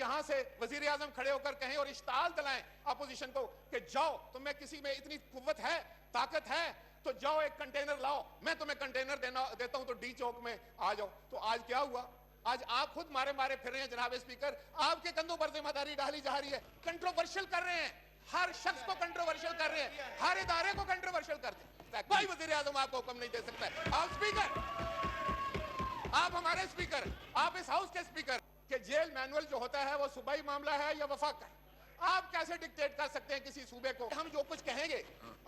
यहां से वजीर आजम खड़े होकर कहें और इश्ताल दिलाएं अपोजिशन को कि जाओ, तुम्हें किसी में इतनी कुव्वत है, ताकत है, तो जाओ एक कंटेनर लाओ, मैं तुम्हें कंटेनर देता हूं, तो डी चौक में आ जाओ। तो आज क्या हुआ? आज आप खुद मारे मारे फिर रहे हैं जनाब स्पीकर, आपके कंधों पर जिम्मेदारी डाली जा रही है। कंट्रोवर्शियल कर रहे हैं, हर शख्स को कंट्रोवर्शियल कर रहे हैं, हर इदारे को कंट्रोवर्शियल करते हैं। कोई वजीर आजम आपको हुक्म नहीं दे सकता है। आप स्पीकर, आप हमारे स्पीकर, आप इस हाउस के स्पीकर, कि जेल मैनुअल जो होता है वो सूबाई मामला है या वफाक का है। आप कैसे डिक्टेट कर सकते हैं किसी सूबे को? हम जो कुछ कहेंगे,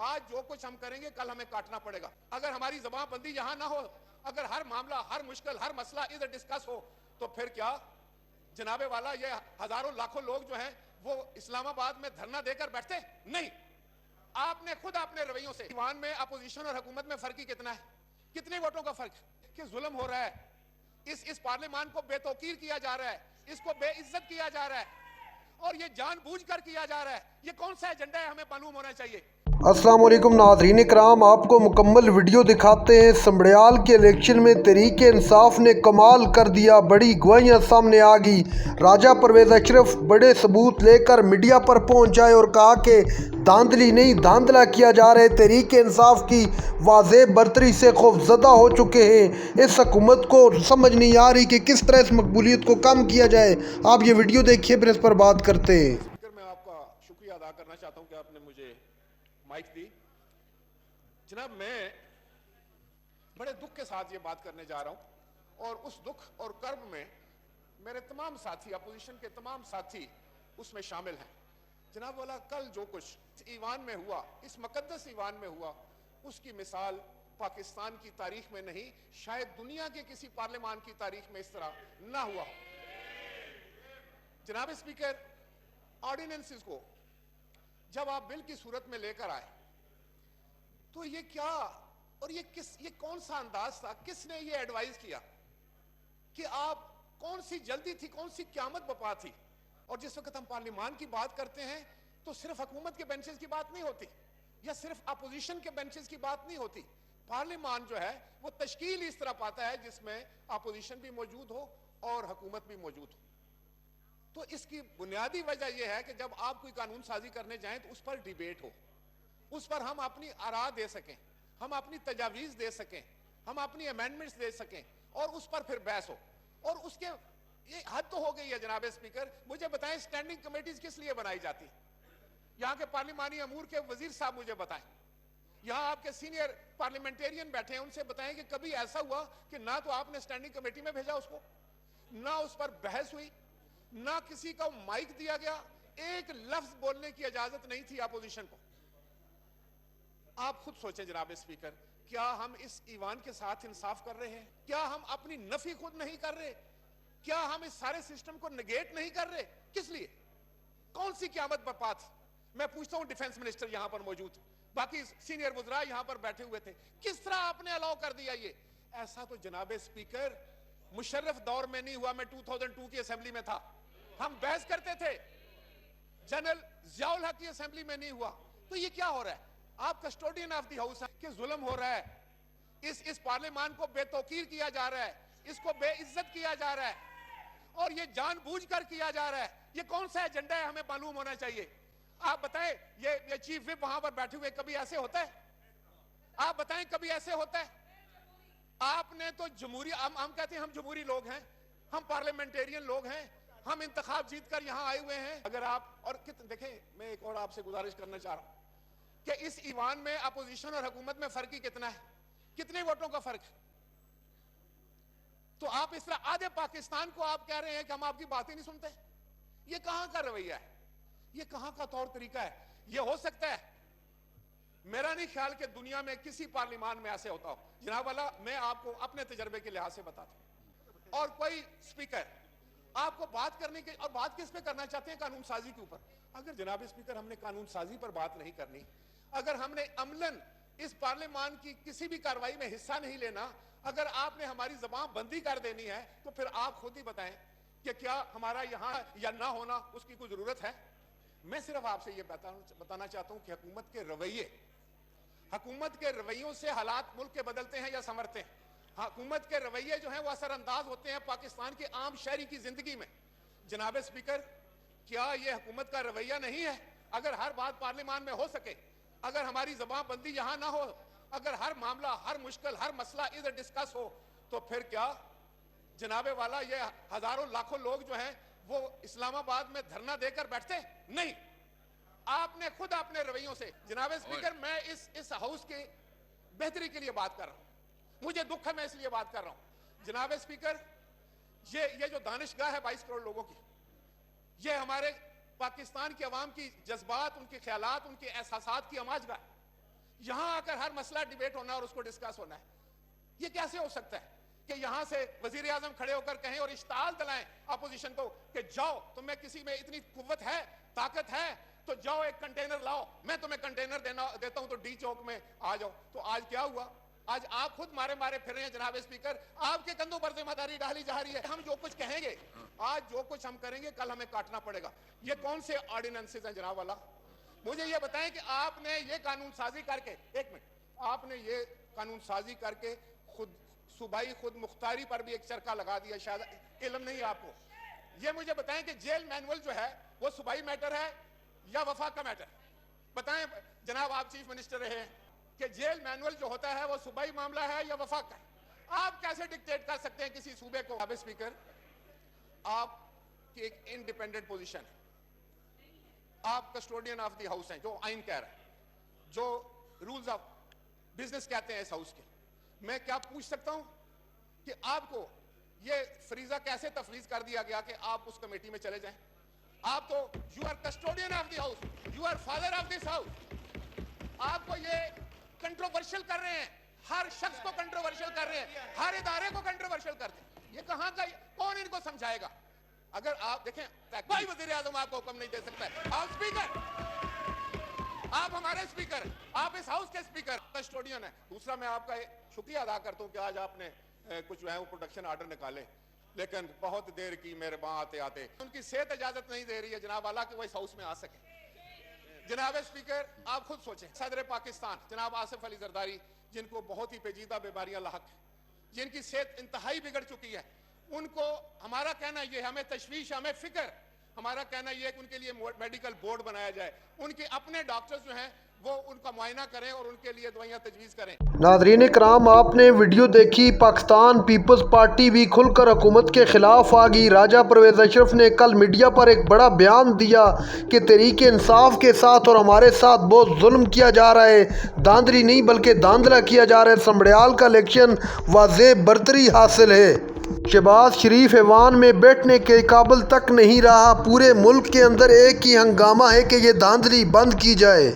आज जो कुछ हम करेंगे, कल हमें काटना पड़ेगा। अगर हमारी ज़बान बंदी यहां ना हो, अगर हर मामला, हर मुश्किल, हर मसला इधर डिस्कस हो, तो फिर क्या जनाबे वाला ये हजारों लाखों लोग जो हैं वो इस्लामाबाद में धरना देकर बैठते? नहीं। आपने खुद अपने रवैयों से, ईवान में अपोजिशन और हुकूमत में फर्क ही कितना है? कितने वोटों का फर्क है कि जुल्म हो रहा है। इस पार्लियामान को बेतौकीर किया जा रहा है, इसको बेइज्जत किया जा रहा है, और ये जानबूझकर किया जा रहा है। ये कौन सा एजेंडा है, हमें मालूम होना चाहिए। अस्सलाम वालेकुम नाज़रीन इकराम, आपको मुकम्मल वीडियो दिखाते हैं। समड़ियाल के इलेक्शन में तहरीक इंसाफ ने कमाल कर दिया, बड़ी गवाहियाँ सामने आ गई। राजा परवेज़ अशरफ बड़े सबूत लेकर मीडिया पर पहुंच आए और कहा कि धांधली नहीं, धांधला किया जा रहा है। तहरीक इंसाफ की वाज़ेह बर्तरी से खौफज़दा हो चुके हैं। इस हुकूमत को समझ नहीं आ रही कि किस तरह इस मकबूलियत को कम किया जाए। आप ये वीडियो देखिए, फिर इस पर बात करते हैं। मैं आपका शुक्रिया अदा करना चाहता हूँ कि आपने मुझे माइक दी। जनाब, मैं बड़े दुख के साथ ये बात करने जा रहा हूं, और उस दुख और कर्ब में मेरे तमाम साथी, अपोजिशन के तमाम साथी उसमें शामिल हैं। जनाब वाला, कल जो कुछ ईवान में हुआ, इस मुकद्दस ईवान में हुआ, उसकी मिसाल पाकिस्तान की तारीख में नहीं, शायद दुनिया के किसी पार्लियामान की तारीख में इस तरह ना हुआ हो। जनाब स्पीकर, ऑर्डिनेंसेस को जब आप बिल की सूरत में लेकर आए, तो ये क्या और ये कौन सा अंदाज था? किसने ये एडवाइस किया कि आप, कौन सी जल्दी थी, कौन सी क़यामत बपा थी? और जिस वक्त हम पार्लियामान की बात करते हैं तो सिर्फ हुकूमत के बेंचेस की बात नहीं होती, या सिर्फ अपोजिशन के बेंचेस की बात नहीं होती। पार्लियामान जो है वो तश्कील इस तरह पाता है जिसमें अपोजिशन भी मौजूद हो और हुकूमत भी मौजूद हो। तो इसकी बुनियादी वजह यह है कि जब आप कोई कानून साजी करने जाएं तो उस पर डिबेट हो, उस पर हम अपनी आरा दे सकें, हम अपनी तजावीज़ दे सकें, हम अपनी अमेंडमेंट्स दे सकें, और उस पर फिर बहस हो। और उसके ये हद तो हो गई है जनाब स्पीकर। मुझे बताएं, स्टैंडिंग कमेटीज किस लिए बनाई जाती? यहाँ के पार्लिमानी अमूर के वजीर साहब मुझे बताएं, यहाँ आपके सीनियर पार्लियामेंटेरियन बैठे हैं, उनसे बताएं कि कभी ऐसा हुआ कि ना तो आपने स्टैंडिंग कमेटी में भेजा उसको, ना उस पर बहस हुई, ना किसी को माइक दिया गया, एक लफ्ज बोलने की इजाजत नहीं थी अपोजिशन को। आप खुद सोचें जनाब स्पीकर, क्या हम इस ईवान के साथ इंसाफ कर रहे हैं? क्या हम अपनी नफी खुद नहीं कर रहे? क्या हम इस सारे सिस्टम को निगेट नहीं कर रहे? किस लिए? कौन सी क़यामत बरपा थी? मैं पूछता हूं, डिफेंस मिनिस्टर यहां पर मौजूद, बाकी सीनियर वज़रा यहां पर बैठे हुए थे, किस तरह आपने अलाउ कर दिया ये? ऐसा तो जनाब स्पीकर मुशर्रफ दौर में नहीं हुआ। मैं 2002 की असेंबली में था, हम बहस करते थे। जनरल ज़ियाउल हक की असेंबली में नहीं हुआ। तो ये क्या हो रहा है? आप कस्टोडियन ऑफ द हाउस कि जुल्म हो रहा है, इस पार्लियामान को बेतौकीर किया जा रहा है, इसको बेइज्जत किया जा रहा है, और ये जानबूझकर किया जा रहा है। ये कौन सा एजेंडा है, हमें मालूम होना चाहिए। आप बताएं, ये चीफ विप वहां पर बैठे हुए, कभी ऐसे होता है? आप बताएं, कभी ऐसे होता है? आपने तो जमहूरी, हम कहते हैं हम जमहूरी लोग हैं, हम पार्लियामेंटेरियन लोग हैं, हम इंतखाब जीत कर यहां आए हुए हैं। अगर आप, और देखें, मैं एक और आपसे गुजारिश करना चाह रहा हूं कि इस ईवान में अपोजिशन और हुकूमत में फर्क ही कितना है? कितने वोटों का फर्क है? तो आप इस तरह आधे पाकिस्तान को आप कह रहे हैं कि हम आपकी बातें नहीं सुनते। ये कहां का रवैया है? ये कहां का तौर तरीका है? ये हो सकता है, मेरा नहीं ख्याल कि दुनिया में किसी पार्लियामान में ऐसे होता हो। जनाब वाला, मैं आपको अपने तजर्बे के लिहाज से बताता हूं, और कोई स्पीकर आपको बात करने के, और बात किस पे करना चाहते हैं? कानून साजी के ऊपर। अगर जनाब स्पीकर हमने कानून साजी पर बात नहीं करनी, अगर हमने अमलन इस पार्लियामान की किसी भी कार्रवाई में हिस्सा नहीं लेना, अगर आपने हमारी जबान बंदी कर देनी है, तो फिर आप खुद ही बताएं कि क्या हमारा यहां या ना होना उसकी कोई जरूरत है? मैं सिर्फ आपसे ये बताना चाहता हूं कि हुकूमत के रवैयों से हालात मुल्क के बदलते हैं या संवरते हैं। हुकूमत के रवैये जो हैं वो असरअंदाज होते हैं पाकिस्तान के आम शहरी की जिंदगी में। जनाब स्पीकर, क्या ये हुकूमत का रवैया नहीं है? अगर हर बात पार्लियामान में हो सके, अगर हमारी जबान बंदी यहां ना हो, अगर हर मामला, हर मुश्किल, हर मसला इधर डिस्कस हो, तो फिर क्या जनाबे वाला ये हजारों लाखों लोग जो हैं वो इस्लामाबाद में धरना देकर बैठते? नहीं, आपने खुद अपने रवैयों से। जनाब स्पीकर, मैं इस हाउस की बेहतरी के लिए बात कर रहा हूं, मुझे दुख है, मैं इसलिए बात कर रहा हूं। जनाब स्पीकर, ये जो दानिशगाह है 22 करोड़ लोगों की, ये हमारे पाकिस्तान की अवाम की जज्बात, उनके ख्यालात, उनके एहसासात की अमाजगाह है। यहां आकर हर मसला डिबेट होना और उसको डिस्कस होना है, ये कैसे हो सकता है कि यहां से वजीर आजम खड़े होकर कहें और इश्ताल दिलाएं अपोजिशन को कि जाओ, तुम्हें किसी में इतनी कुव्वत है, ताकत है, तो जाओ एक कंटेनर लाओ, मैं तुम्हें कंटेनर देता हूं, तो डी चौक में आ जाओ। तो आज क्या हुआ? आज आप खुद मारे मारे फिर रहे हैं जनाब स्पीकर, आपके कंधों पर जिम्मेदारी डाली जा रही है। हम जो कुछ कहेंगे, आज जो कुछ हम करेंगे, कल हमें काटना पड़ेगा। ये कौन से ऑर्डिनेंसेस हैं जनाब वाला? मुझे ये बताएं कि आपने ये कानून साजी करके, एक मिनट, आपने ये कानून साजी करके खुद सूबाई खुद मुख्तारी पर भी एक चरका लगा दिया, शायद इल्म नहीं आपको। ये मुझे बताएं कि जेल मैनुअल जो है वो सूबाई मैटर है या वफाक का मैटर? बताएं जनाब, आप चीफ मिनिस्टर रहे हैं, कि जेल मैनुअल जो होता है वो सूबाई मामला है या वफाक का है? आप कैसे डिक्टेट कर सकते हैं किसी सूबे को? अब स्पीकर, आपकी एक इंडिपेंडेंट पोजीशन है, आप कस्टोडियन ऑफ द हाउस हैं, जो आइन कह रहा है, जो रूल्स ऑफ बिजनेस कहते हैं इस हाउस के। मैं क्या पूछ सकता हूं कि आपको ये फरीजा कैसे तफवीज कर दिया गया कि आप उस कमेटी में चले जाएं? आप तो you are custodian of the house, you are father of this house. आपको ये कंट्रोवर्शियल कर रहे हैं, हर शख्स को कंट्रोवर्शियल कर रहे हैं, हर इदारे को कंट्रोवर्शियल करते हैं। ये कहां का, कौन इनको समझाएगा? अगर आप देखें, कोई वजीर आजम आपको हुक्म नहीं दे सकता है। आप स्पीकर, आप हमारे स्पीकर, आप इस हाउस के स्पीकर, कस्टोडियन है। दूसरा, मैं आपका शुक्रिया अदा करता हूं कि आज आपने कुछ जो है वो प्रोटेक्शन आर्डर निकाले, लेकिन बहुत देर की मेरे वहां आते आते उनकी सेहत इजाजत नहीं दे रही है जनाब वाला कि वो इस हाउस में आ सके। जनाब स्पीकर, आप खुद सोचें, सदर पाकिस्तान जनाब आसिफ अली जरदारी, जिनको बहुत ही पेचीदा बीमारियां लाहक है, जिनकी सेहत इंतहाई बिगड़ चुकी है, उनको हमारा कहना यह, हमें तशवीश, हमें फिक्र, हमारा कहना यह है कि उनके लिए मेडिकल बोर्ड बनाया जाए, उनके अपने डॉक्टर्स जो हैं वो उनका मुआयना करें और उनके लिए दवाइयां तजवीज़ करें। नाज़रीन कराम, आपने वीडियो देखी। पाकिस्तान पीपल्स पार्टी भी खुलकर हुकूमत के खिलाफ आ गई। राजा परवेज़ अशरफ ने कल मीडिया पर एक बड़ा बयान दिया कि तहरीक इंसाफ के साथ और हमारे साथ बहुत जुल्म किया जा रहा है, धांधली नहीं बल्कि धांधला किया जा रहा है। समड़ियाल का इलेक्शन वाज़ेह बरतरी हासिल है। शहबाज शरीफ ऐवान में बैठने के काबिल तक नहीं रहा। पूरे मुल्क के अंदर एक ही हंगामा है कि ये धांधली बंद की जाए।